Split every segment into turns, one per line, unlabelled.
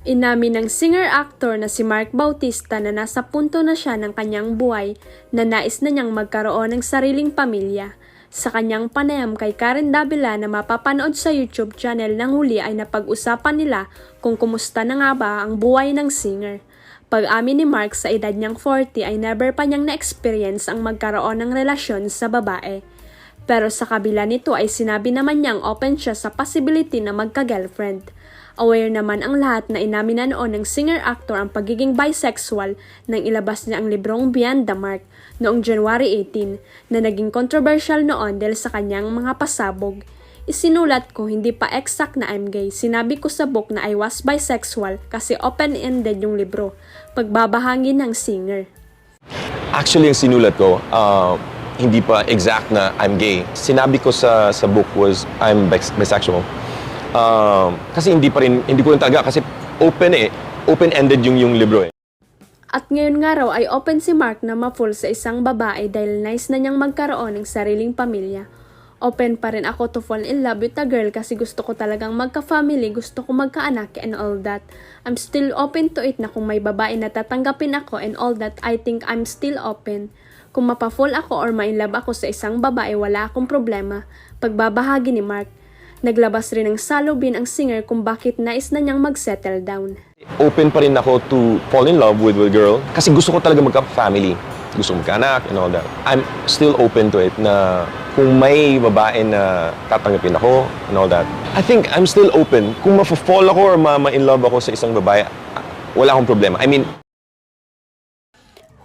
Inamin ng singer-actor na si Mark Bautista na nasa punto na siya ng kanyang buhay na nais na niyang magkaroon ng sariling pamilya. Sa kanyang panayam kay Karen Davila na mapapanood sa YouTube channel ng huli ay napag-usapan nila kung kumusta na nga ba ang buhay ng singer. Pag-amin ni Mark sa edad niyang 40 ay never pa niyang na-experience ang magkaroon ng relasyon sa babae. Pero sa kabila nito ay sinabi naman niyang open siya sa possibility na magka-girlfriend. Aware naman ang lahat na inamin na noon ng singer-actor ang pagiging bisexual nang ilabas niya ang librong Beyond the Mark noong January 18 na naging controversial noon dahil sa kanyang mga pasabog. Isinulat ko hindi pa exact na I'm gay. Sinabi ko sa book na I was bisexual kasi open-ended yung libro. Pagbabahagi ng singer.
Actually, yung sinulat ko, hindi pa exact na I'm gay. Sinabi ko sa book was I'm bisexual. Kasi hindi ko rin talaga kasi open-ended yung libro eh.
At ngayon nga raw ay open si Mark na ma-fall sa isang babae dahil nice na niyang magkaroon ng sariling pamilya. Open pa rin ako to fall in love with a girl kasi gusto ko talagang magka-family, gusto ko magkaanak and all that. I'm still open to it na kung may babae na tatanggapin ako and all that, I think I'm still open. Kung mapa-fall ako or ma-inlove ako sa isang babae, wala akong problema. Pagbabahagi ni Mark. Naglabas rin ng salubin ang singer kung bakit nais na niyang mag-settle down.
Open pa rin ako to fall in love with a girl kasi gusto ko talaga magka-family. Gusto ko magkaanak and all that. I'm still open to it na kung may babae na tatanggapin ako and all that. I think I'm still open. Kung ma-fall ako or ma-in love ako sa isang babae, wala akong problema. I mean,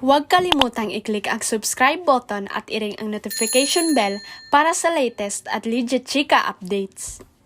huwag kalimutang i-click ang subscribe button at i-ring ang notification bell para sa latest at legit chika updates.